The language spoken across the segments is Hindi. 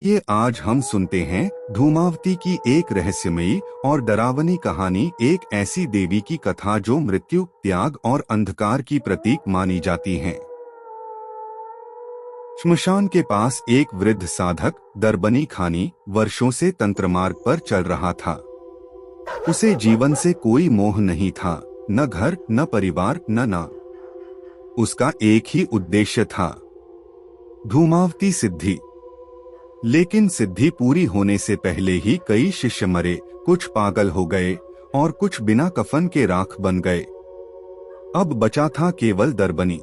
ये आज हम सुनते हैं धूमावती की एक रहस्यमयी और डरावनी कहानी, एक ऐसी देवी की कथा जो मृत्यु, त्याग और अंधकार की प्रतीक मानी जाती है। श्मशान के पास एक वृद्ध साधक दरबनी खानी वर्षों से तंत्र मार्ग पर चल रहा था। उसे जीवन से कोई मोह नहीं था, न घर, न परिवार, न ना। उसका एक ही उद्देश्य था, धूमावती सिद्धि। लेकिन सिद्धि पूरी होने से पहले ही कई शिष्य मरे, कुछ पागल हो गए और कुछ बिना कफन के राख बन गए। अब बचा था केवल दरबनी,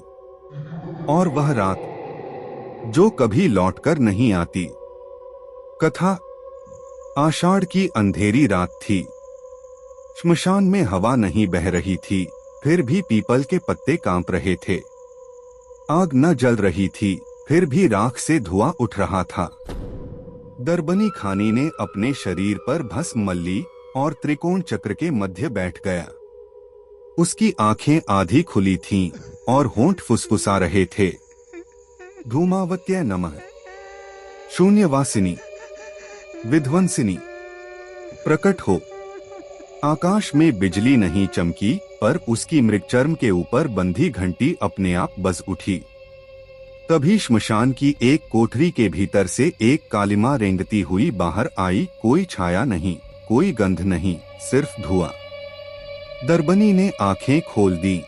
और वह रात जो कभी लौटकर नहीं आती। कथा आषाढ़ की अंधेरी रात थी। श्मशान में हवा नहीं बह रही थी, फिर भी पीपल के पत्ते कांप रहे थे। आग न जल रही थी, फिर भी राख से धुआं उठ रहा था। दरबनी खानी ने अपने शरीर पर भस्म मल ली और त्रिकोण चक्र के मध्य बैठ गया। उसकी आंखें आधी खुली थीं और होंठ फुसफुसा रहे थे। धूमावत्यै नमः, शून्यवासिनी, विध्वंसिनी, प्रकट हो। आकाश में बिजली नहीं चमकी, पर उसकी मृगचर्म के ऊपर बंधी घंटी अपने आप बज उठी। तभी श्मशान की एक कोठरी के भीतर से एक कालिमा रेंगती हुई बाहर आई। कोई छाया नहीं, कोई गंध नहीं, सिर्फ धुआं। दरबनी ने आंखें खोल दी।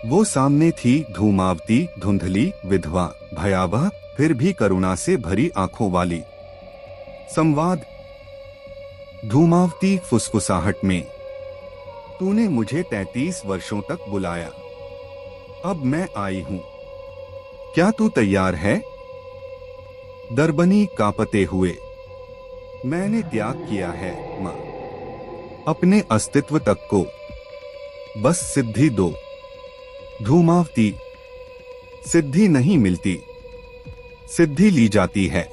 वो सामने थी धूमावती, धुंधली, विधवा, भयावह, फिर भी करुणा से भरी आंखों वाली। संवाद। धूमावती फुसफुसाहट में, तूने मुझे 33 वर्षों तक बुलाया, अब मैं आई हूं, क्या तू तैयार है? दरबनी कांपते हुए, मैंने त्याग किया है मां, अपने अस्तित्व तक को, बस सिद्धि दो। धूमावती, सिद्धि नहीं मिलती, सिद्धि ली जाती है,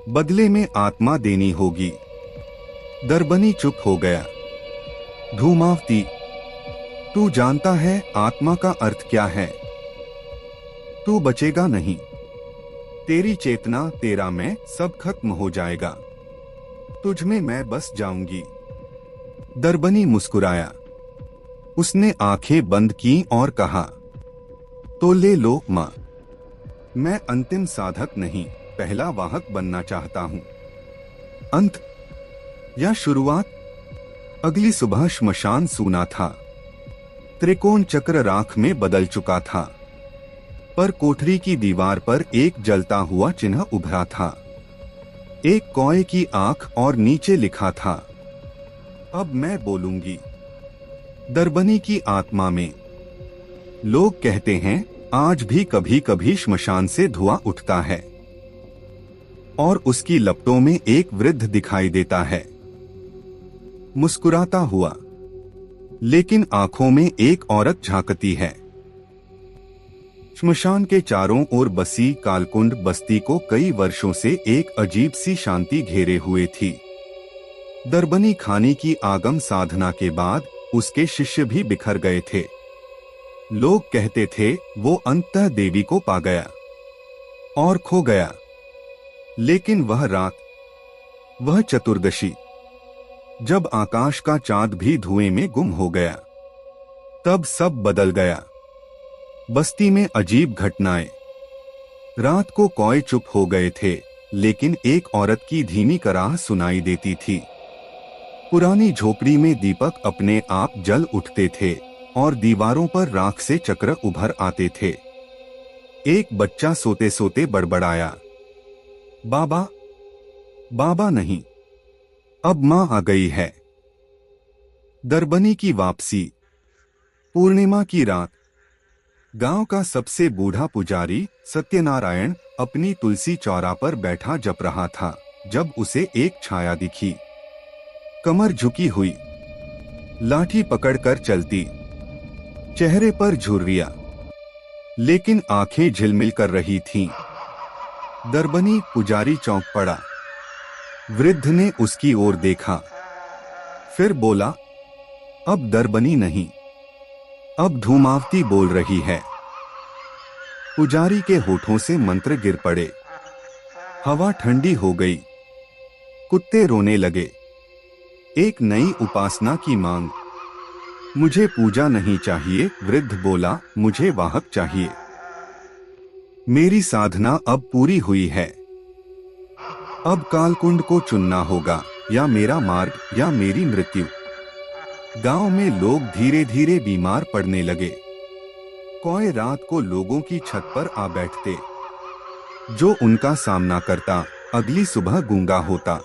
बदले में आत्मा देनी होगी। दरबनी चुप हो गया। धूमावती, तू जानता है आत्मा का अर्थ क्या है? तू बचेगा नहीं, तेरी चेतना, तेरा मैं, सब खत्म हो जाएगा, तुझ में मैं बस जाऊंगी। दरबनी मुस्कुराया। उसने आंखें बंद की और कहा, तो ले लो मां, मैं अंतिम साधक नहीं, पहला वाहक बनना चाहता हूं। अंत या शुरुआत? अगली सुबह श्मशान सूना था। त्रिकोण चक्र राख में बदल चुका था, पर कोठरी की दीवार पर एक जलता हुआ चिन्ह उभरा था। एक कौए की आंख और नीचे लिखा था, अब मैं बोलूंगी। दरबनी की आत्मा में। लोग कहते हैं आज भी कभी कभी श्मशान से धुआं उठता है और उसकी लपटों में एक वृद्ध दिखाई देता है, मुस्कुराता हुआ, लेकिन आंखों में एक औरत झांकती है। श्मशान के चारों ओर बसी कालकुंड बस्ती को कई वर्षों से एक अजीब सी शांति घेरे हुए थी। दरबनी खानी की आगम साधना के बाद उसके शिष्य भी बिखर गए थे। लोग कहते थे वो अंततः देवी को पा गया और खो गया। लेकिन वह रात, वह चतुर्दशी, जब आकाश का चांद भी धुएं में गुम हो गया, तब सब बदल गया। बस्ती में अजीब घटनाएं। रात को कौए चुप हो गए थे, लेकिन एक औरत की धीमी कराह सुनाई देती थी। पुरानी झोपड़ी में दीपक अपने आप जल उठते थे और दीवारों पर राख से चक्र उभर आते थे। एक बच्चा सोते सोते बड़बड़ाया, बाबा, बाबा नहीं, अब मां आ गई है। दरबनी की वापसी। पूर्णिमा की रात। गांव का सबसे बूढ़ा पुजारी सत्यनारायण अपनी तुलसी चौरा पर बैठा जप रहा था, जब उसे एक छाया दिखी। कमर झुकी हुई, लाठी पकड़कर चलती, चेहरे पर झुर्रियां, लेकिन आंखें झिलमिल कर रही थीं। दरबनी पुजारी चौंक पड़ा। वृद्ध ने उसकी ओर देखा, फिर बोला, अब दरबनी नहीं, अब धूमावती बोल रही है। पुजारी के होठों से मंत्र गिर पड़े। हवा ठंडी हो गई। कुत्ते रोने लगे। एक नई उपासना की मांग। मुझे पूजा नहीं चाहिए, वृद्ध बोला, मुझे वाहक चाहिए। मेरी साधना अब पूरी हुई है। अब कालकुंड को चुनना होगा, या मेरा मार्ग या मेरी मृत्यु। गांव में लोग धीरे धीरे बीमार पड़ने लगे। कोई रात को लोगों की छत पर आ बैठते। जो उनका सामना करता अगली सुबह गूंगा होता।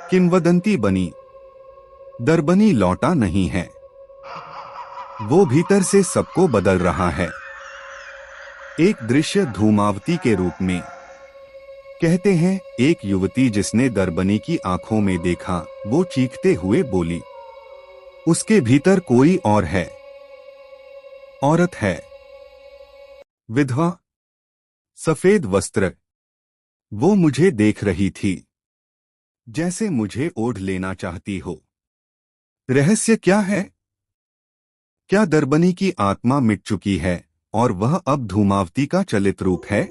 किंवदंती बनी, दरबनी लौटा नहीं है। वो भीतर से सबको बदल रहा है। एक दृश्य धूमावती के रूप में। कहते हैं एक युवती जिसने दरबनी की आंखों में देखा, वो चीखते हुए बोली, उसके भीतर कोई और है। औरत है, विधवा, सफेद वस्त्र। वो मुझे देख रही थी, जैसे मुझे ओढ़ लेना चाहती हो। रहस्य क्या है? क्या दरबनी की आत्मा मिट चुकी है और वह अब धूमावती का चलित रूप है?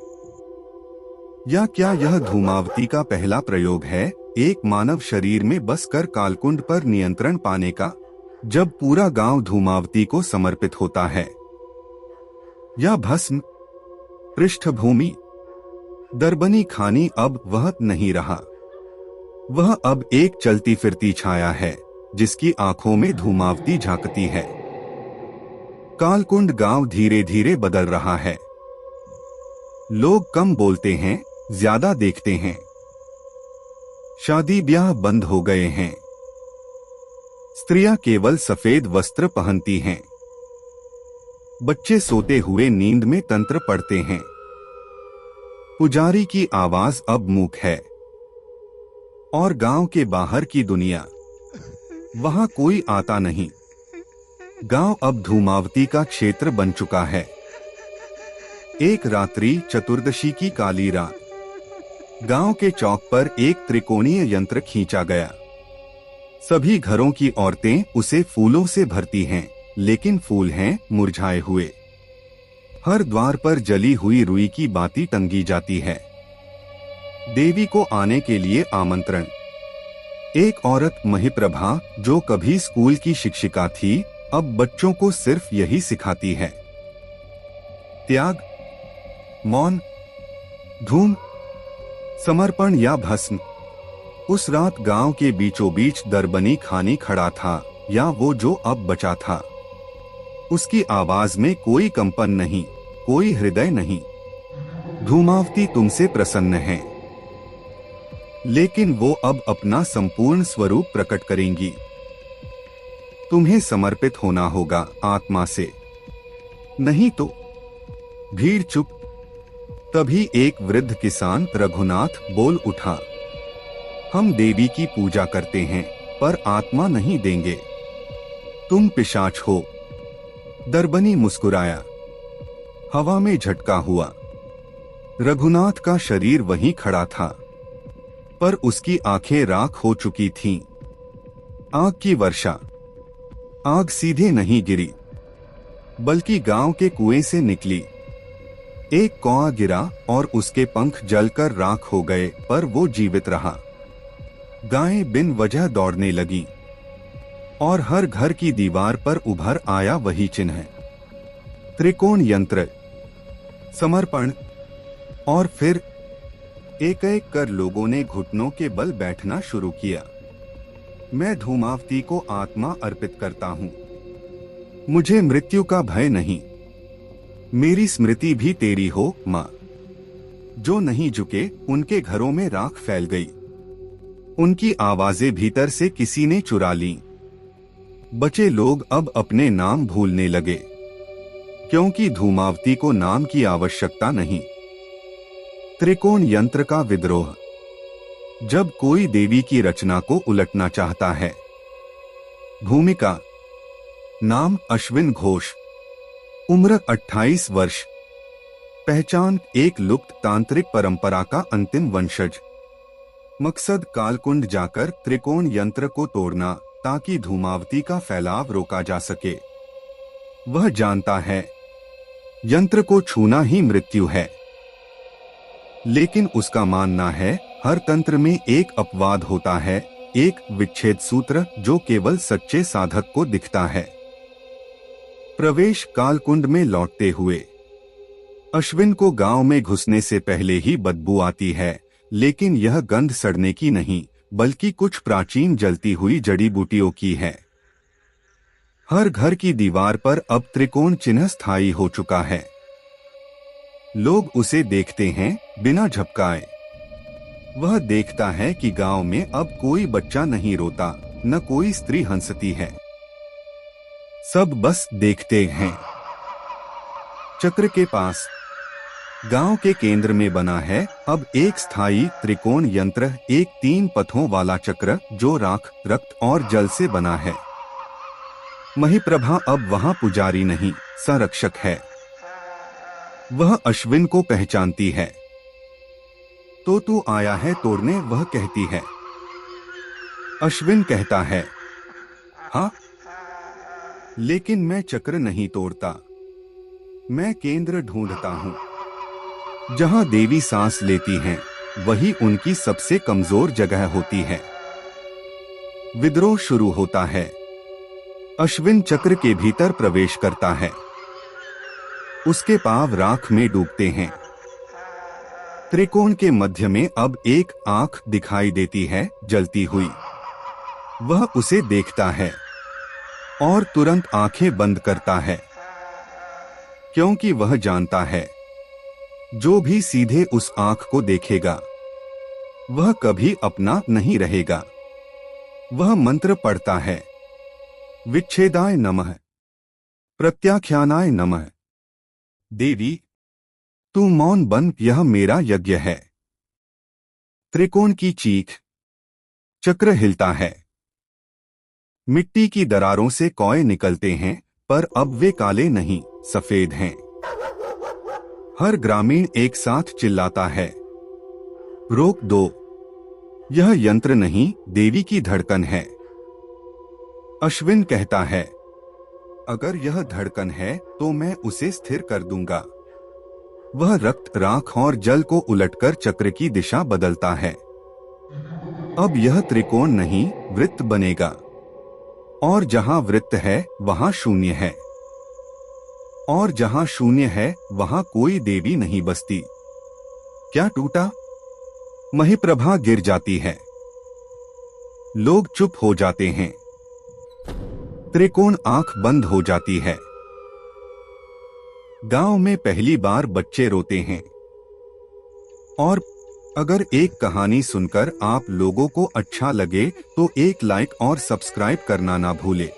या क्या यह धूमावती का पहला प्रयोग है, एक मानव शरीर में बस कर कालकुंड पर नियंत्रण पाने का, जब पूरा गांव धूमावती को समर्पित होता है? या भस्म पृष्ठभूमि? दरबनी खानी अब वह नहीं रहा। वह अब एक चलती फिरती छाया है, जिसकी आंखों में धूमावती झांकती है। कालकुंड गांव धीरे धीरे बदल रहा है। लोग कम बोलते हैं, ज्यादा देखते हैं। शादी ब्याह बंद हो गए हैं। स्त्रियां केवल सफेद वस्त्र पहनती हैं। बच्चे सोते हुए नींद में तंत्र पढ़ते हैं। पुजारी की आवाज अब मूक है। और गांव के बाहर की दुनिया, वहां कोई आता नहीं। गांव अब धूमावती का क्षेत्र बन चुका है। एक रात्रि, चतुर्दशी की काली रात, गांव के चौक पर एक त्रिकोणीय यंत्र खींचा गया। सभी घरों की औरतें उसे फूलों से भरती हैं, लेकिन फूल हैं मुरझाए हुए। हर द्वार पर जली हुई रुई की बाती टंगी जाती है। देवी को आने के लिए आमंत्रण। एक औरत महिप्रभा, जो कभी स्कूल की शिक्षिका थी, अब बच्चों को सिर्फ यही सिखाती है। त्याग, मौन, धूम, समर्पण या भस्म। उस रात गांव के बीचों बीच दरबनी खानी खड़ा था, या वो जो अब बचा था। उसकी आवाज में कोई कंपन नहीं, कोई हृदय नहीं। धूमावती तुमसे प्रसन्न है, लेकिन वो अब अपना संपूर्ण स्वरूप प्रकट करेंगी। तुम्हें समर्पित होना होगा आत्मा से, नहीं तो। भीड़ चुप। तभी एक वृद्ध किसान रघुनाथ बोल उठा, हम देवी की पूजा करते हैं, पर आत्मा नहीं देंगे। तुम पिशाच हो। दरबनी मुस्कुराया। हवा में झटका हुआ। रघुनाथ का शरीर वहीं खड़ा था, पर उसकी आंखें राख हो चुकी थीं। आग की वर्षा। आग सीधे नहीं गिरी, बल्कि गांव के कुएं से निकली। एक कौआ गिरा और उसके पंख जलकर राख हो गए, पर वो जीवित रहा। गायें बिन वजह दौड़ने लगी, और हर घर की दीवार पर उभर आया वही चिन्ह, त्रिकोण यंत्र, समर्पण। और फिर एक एक कर लोगों ने घुटनों के बल बैठना शुरू किया। मैं धूमावती को आत्मा अर्पित करता हूँ। मुझे मृत्यु का भय नहीं। मेरी स्मृति भी तेरी हो माँ। जो नहीं झुके उनके घरों में राख फैल गई। उनकी आवाजें भीतर से किसी ने चुरा लीं। बचे लोग अब अपने नाम भूलने लगे, क्योंकि धूमावती को नाम की आवश्यकता नहीं। त्रिकोण यंत्र का विद्रोह। जब कोई देवी की रचना को उलटना चाहता है। भूमिका, नाम अश्विन घोष, उम्र 28 वर्ष, पहचान एक लुप्त तांत्रिक परंपरा का अंतिम वंशज। मकसद कालकुंड जाकर त्रिकोण यंत्र को तोड़ना, ताकि धूमावती का फैलाव रोका जा सके। वह जानता है, यंत्र को छूना ही मृत्यु है। लेकिन उसका मानना है हर तंत्र में एक अपवाद होता है, एक विच्छेद सूत्र जो केवल सच्चे साधक को दिखता है। प्रवेश कालकुंड में लौटते हुए अश्विन को गांव में घुसने से पहले ही बदबू आती है, लेकिन यह गंध सड़ने की नहीं बल्कि कुछ प्राचीन जलती हुई जड़ी बूटियों की है। हर घर की दीवार पर अब त्रिकोण चिन्ह स्थायी हो चुका है। लोग उसे देखते हैं बिना झपकाए। वह देखता है कि गांव में अब कोई बच्चा नहीं रोता, न कोई स्त्री हंसती है। सब बस देखते हैं। चक्र के पास गांव के केंद्र में बना है अब एक स्थायी त्रिकोण यंत्र, एक 3 पथों वाला चक्र जो राख, रक्त और जल से बना है। महिप्रभा अब वहां पुजारी नहीं, संरक्षक है। वह अश्विन को पहचानती है। तो तू आया है तोड़ने, वह कहती है। अश्विन कहता है, हाँ, लेकिन मैं चक्र नहीं तोड़ता, मैं केंद्र ढूंढता हूं। जहां देवी सांस लेती हैं, वही उनकी सबसे कमजोर जगह होती है। विद्रोह शुरू होता है। अश्विन चक्र के भीतर प्रवेश करता है। उसके पांव राख में डूबते हैं। त्रिकोण के मध्य में अब एक आंख दिखाई देती है, जलती हुई। वह उसे देखता है और तुरंत आंखें बंद करता है, क्योंकि वह जानता है जो भी सीधे उस आंख को देखेगा वह कभी अपना नहीं रहेगा। वह मंत्र पढ़ता है, विच्छेदाय नमः, प्रत्याख्यानाय नमः। देवी तू मौन बन, यह मेरा यज्ञ है। त्रिकोण की चीख। चक्र हिलता है। मिट्टी की दरारों से कौए निकलते हैं, पर अब वे काले नहीं, सफेद हैं। हर ग्रामीण एक साथ चिल्लाता है, रोक दो, यह यंत्र नहीं, देवी की धड़कन है। अश्विन कहता है, अगर यह धड़कन है तो मैं उसे स्थिर कर दूंगा। वह रक्त, राख और जल को उलटकर चक्र की दिशा बदलता है। अब यह त्रिकोण नहीं, वृत्त बनेगा, और जहां वृत्त है वहां शून्य है, और जहां शून्य है वहां कोई देवी नहीं बसती। क्या टूटा? महिप्रभा गिर जाती है। लोग चुप हो जाते हैं। त्रिकोण आंख बंद हो जाती है। गांव में पहली बार बच्चे रोते हैं। और अगर एक कहानी सुनकर आप लोगों को अच्छा लगे तो एक लाइक और सब्सक्राइब करना ना भूले।